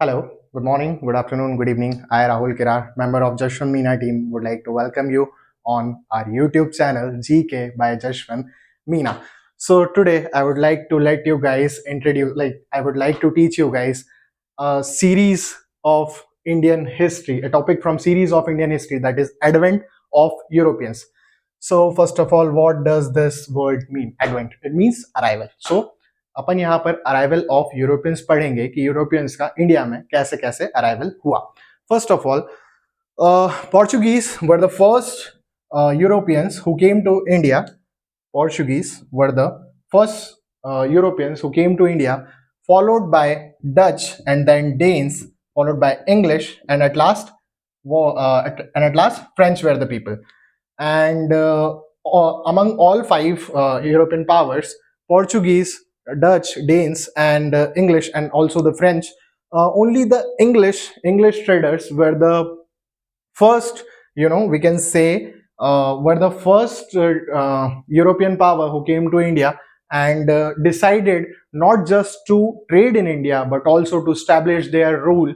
Hello, good morning, good afternoon, good evening. I, Rahul Kirar, member of Jashwan Meena team, would like to welcome you on our YouTube channel GK by Jashwan Meena. So today I would like to let you guys introduce, I would like to teach you guys a series of Indian history, a topic from series of Indian history, that is Advent of Europeans. So first of all, what does this word mean? Advent. It means arrival. So अपन यहाँ पर arrival of Europeans पढ़ेंगे कि Europeans का India में कैसे कैसे arrival हुआ. First of all, Portuguese were the first Europeans who came to India. Portuguese were the first Europeans who came to India, followed by Dutch and then Danes, followed by English, and at last French were the people. And among all five European powers, Portuguese, Dutch, Danes, and English, and also the French, only the English traders were the first, we can say, were the first European power who came to India and decided not just to trade in India but also to establish their rule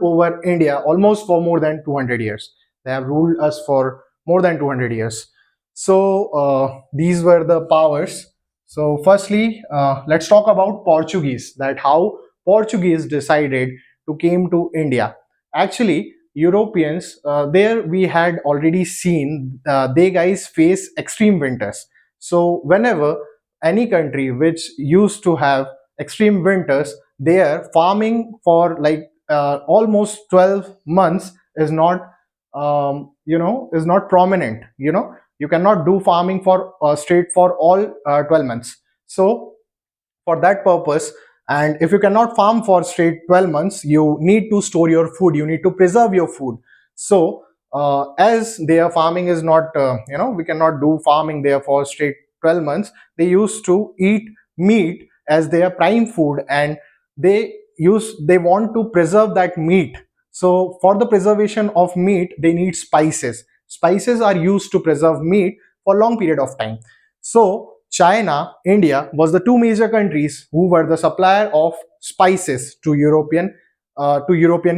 over India almost for more than 200 years. They have ruled us for more than 200 years. So these were the powers. So firstly, let's talk about Portuguese, that how Portuguese decided to came to India. Actually, Europeans, there we had already seen they guys face extreme winters. So whenever any country which used to have extreme winters, there farming for like almost 12 months is not is not prominent. You cannot do farming for straight for all 12 months. So for that purpose, and if you cannot farm for straight 12 months, you need to store your food, you need to preserve your food. So as their farming is not we cannot do farming there for straight 12 months, they used to eat meat as their prime food, and they want to preserve that meat. So for the preservation of meat, they need spices are used to preserve meat for long period of time. So China, India was the two major countries who were the supplier of spices to European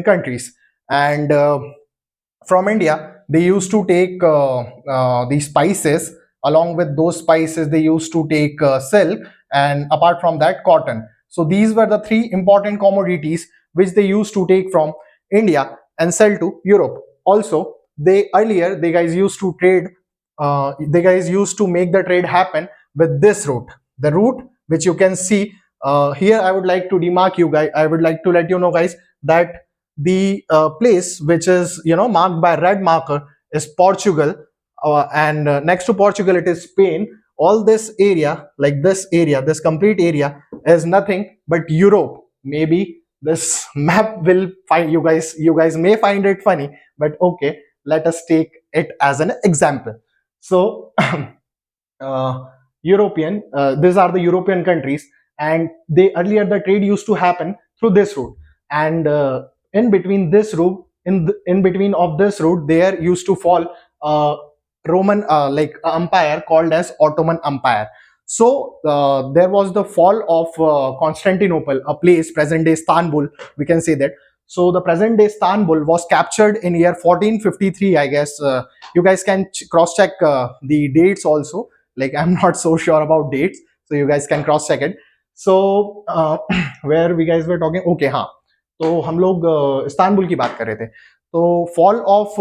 countries, and from India they used to take these spices. Along with those spices, they used to take silk, and apart from that, cotton. So these were the three important commodities which they used to take from India and sell to Europe. Also, they guys used to trade. They guys used to make the trade happen with this route, the route which you can see here. I would like to remark you guys, I would like to let you know guys, that the place which is marked by red marker is Portugal, and next to Portugal it is Spain. All this area, like this area, this complete area is nothing but Europe. Maybe this map will find you guys may find it funny, but okay, let us take it as an example. So uh, these are the European countries, and they earlier the trade used to happen through this route, and in between this route, in between of this route, there used to fall Roman empire called as Ottoman Empire. So there was the fall of Constantinople, a place present day Istanbul, we can say that. So the present day Istanbul was captured in year 1453, I guess. You guys can cross check the dates also. Like I'm not so sure about dates, so you guys can cross check it. So where we guys were talking, okay, हाँ, तो हम लोग Istanbul की बात कर रहे थे. तो fall of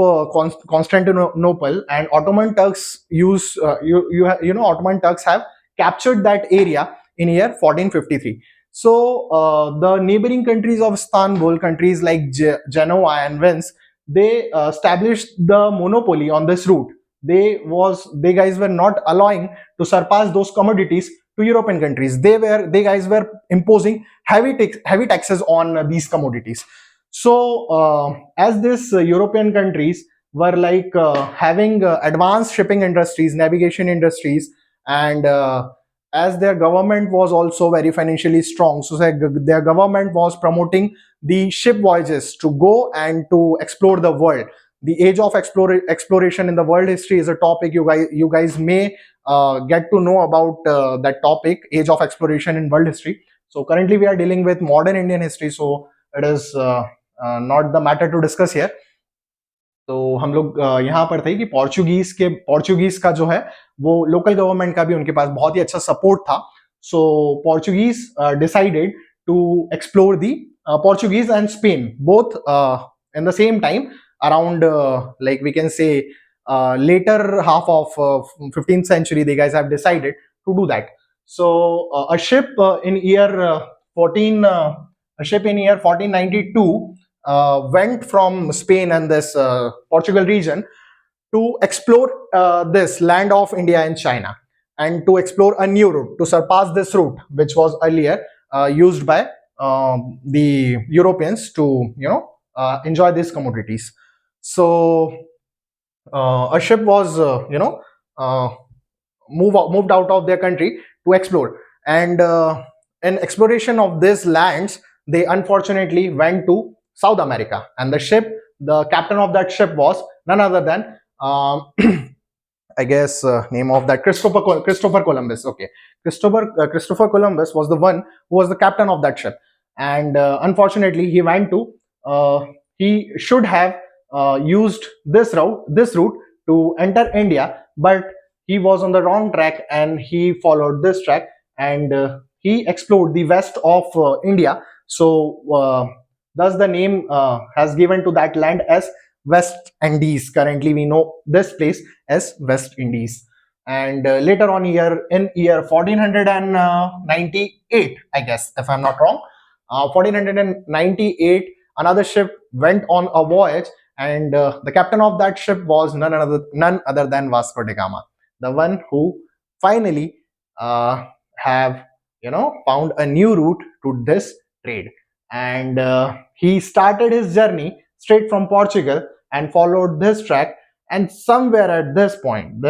Constantinople and Ottoman Turks Ottoman Turks have captured that area in year 1453. So the neighboring countries of Istanbul, countries like Genoa and Venice, they established the monopoly on this route. They guys were not allowing to surpass those commodities to European countries. They guys were imposing heavy taxes on these commodities. So as these European countries were like having advanced shipping industries, navigation industries, and as their government was also very financially strong, so their government was promoting the ship voyages to go and to explore the world. The age of exploration in the world history is a topic you guys may get to know about that topic, age of exploration in world history. So currently we are dealing with modern Indian history. So it is not the matter to discuss here. तो हम लोग यहाँ पर थे कि Portuguese का जो है वो लोकल गवर्नमेंट का भी उनके पास बहुत ही अच्छा सपोर्ट था. So Portuguese decided to explore the Portuguese and Spain both in the same time around like we can say later half of 15th century. They guys have decided to do that. So a ship in year 14 a ship in year 1492 went from Spain and this Portugal region to explore this land of India and China, and to explore a new route to surpass this route, which was earlier used by the Europeans to enjoy these commodities. So a ship was uh, moved out of their country to explore, and in exploration of these lands they unfortunately went to South America, and the captain of that ship was none other than I guess name of that Christopher Columbus. Okay, Christopher Columbus was the one who was the captain of that ship, and unfortunately he went to he should have used this route to enter India, but he was on the wrong track and he followed this track, and he explored the west of India. So thus the name has given to that land as West Indies. Currently we know this place as West Indies. And later on in year 1498, I guess, if I'm not wrong, 1498, another ship went on a voyage, and the captain of that ship was none other than Vasco da Gama, the one who finally have found a new route to this trade. And he started his journey straight from Portugal and followed this track. And somewhere at this point,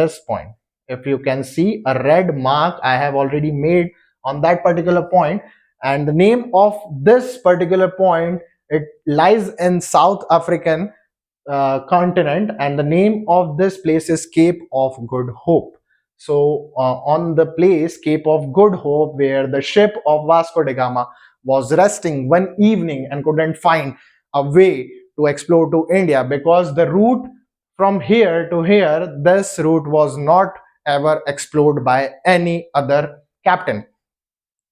if you can see a red mark I have already made on that particular point, and the name of this particular point, it lies in South African continent, and the name of this place is Cape of Good Hope. So on the place Cape of Good Hope, where the ship of Vasco da Gama was resting one evening and couldn't find a way to explore to India, because the route from here to here, this route was not ever explored by any other captain.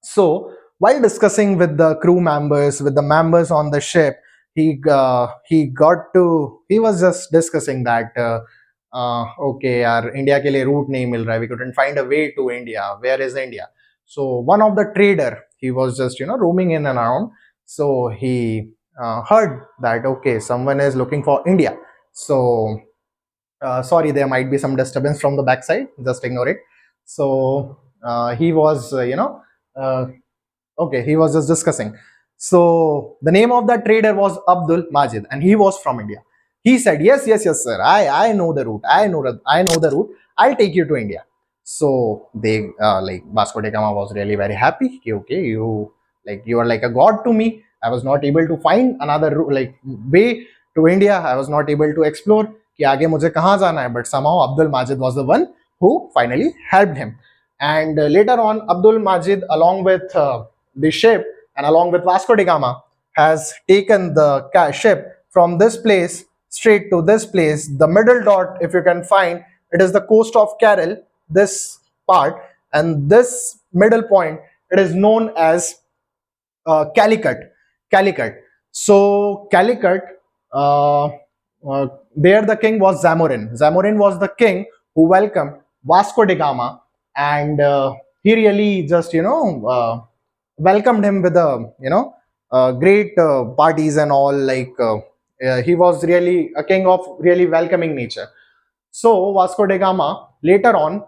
So while discussing with the crew members, with the members on the ship, he was just discussing that okay यार India के लिए root नहीं मिल रहा है, we couldn't find a way to India, where is India? So one of the trader, he was just roaming in and around, so he heard that okay, someone is looking for India. So sorry, there might be some disturbance from the backside, just ignore it. So he was uh, okay, he was just discussing. So the name of that trader was Abdul Majid, and he was from India. He said, "Yes, yes, yes, sir. I know the route. I know the route. I'll take you to India." So they like Vasco da Gama was really very happy. Okay, you are like a god to me. I was not able to find another like way to India. I was not able to explore कि आगे मुझे कहाँ जाना है. But somehow Abdul Majid was the one who finally helped him. And later on, Abdul Majid, along with the ship and along with Vasco da Gama, has taken the ship from this place straight to this place. The middle dot, if you can find, it is the coast of Kerala, this part, and this middle point, it is known as Calicut. Calicut. So Calicut, uh, there the king was Zamorin. Zamorin was the king who welcomed Vasco da Gama, and he really just welcomed him with a great parties and all. Like he was really a king of really welcoming nature. So Vasco da Gama later on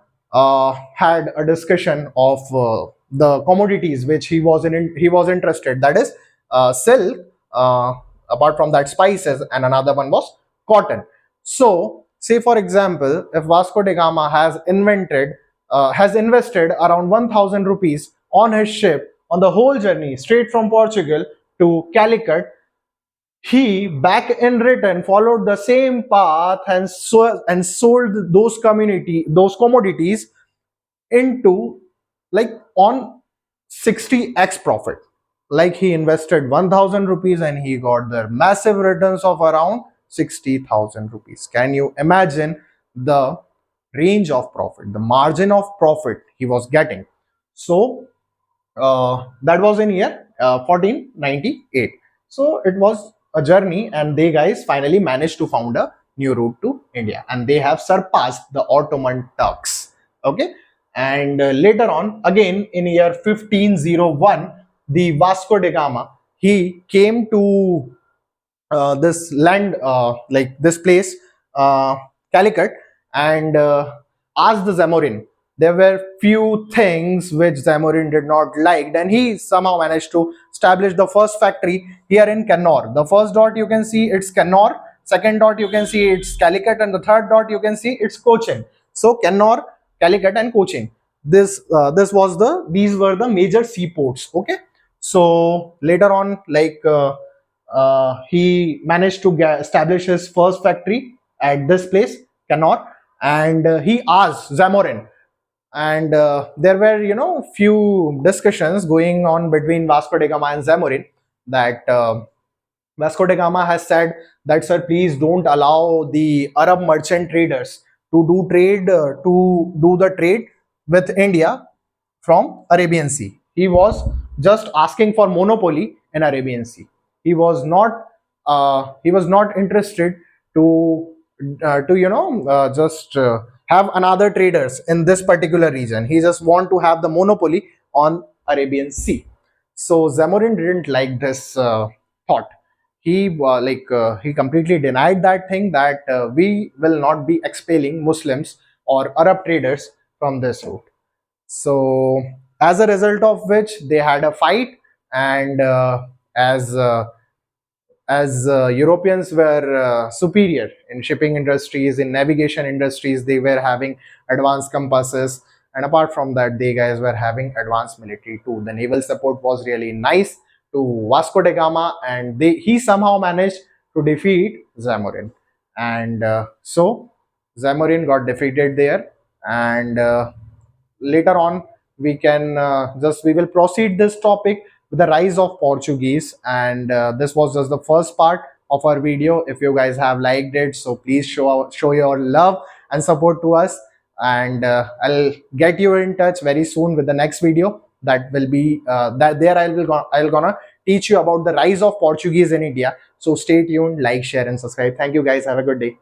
had a discussion of the commodities which he was interested. That is silk. Apart from that, spices, and another one was cotton. So, say for example, if Vasco da Gama has invested around 1,000 rupees on his ship on the whole journey straight from Portugal to Calicut, he back in return followed the same path and sold those commodities into like on 60x profit. like he invested 1000 rupees and he got the massive returns of around 60,000 rupees. Can you imagine the range of profit, the margin of profit he was getting? So that was in year 1498. So it was a journey, and they guys finally managed to found a new route to India, and they have surpassed the Ottoman Turks. Okay, and later on, again in year 1501, the Vasco da Gama, he came to this land, like this place, uh, Calicut, and asked the Zamorin. There were few things which Zamorin did not like, and he somehow managed to establish the first factory here in Kannur. The first dot you can see it's Kannur, second dot you can see it's Calicut, and the third dot you can see it's Cochin. So Kannur, Calicut, and Cochin. This was the these were the major seaports. Okay, so later on, like. He managed to establish his first factory at this place, Kannur, and he asked Zamorin. And there were, few discussions going on between Vasco da Gama and Zamorin, that Vasco da Gama has said that, sir, please don't allow the Arab merchant traders to do the trade with India from Arabian Sea. He was just asking for monopoly in Arabian Sea. He was not interested to just have another traders in this particular region. He just want to have the monopoly on Arabian Sea. So Zamorin didn't like this thought. He completely denied that thing, that we will not be expelling Muslims or Arab traders from this route. So as a result of which they had a fight, and as Europeans were superior in shipping industries, in navigation industries, they were having advanced compasses, and apart from that, they guys were having advanced military too. The naval support was really nice to Vasco da Gama, and he somehow managed to defeat Zamorin, and so Zamorin got defeated there, and later on we will proceed this topic with the rise of Portuguese, and this was just the first part of our video. If you guys have liked it, so please show your love and support to us, and I'll get you in touch very soon with the next video. That will be that there I'll gonna teach you about the rise of Portuguese in India. So stay tuned, like, share, and subscribe. Thank you guys, have a good day.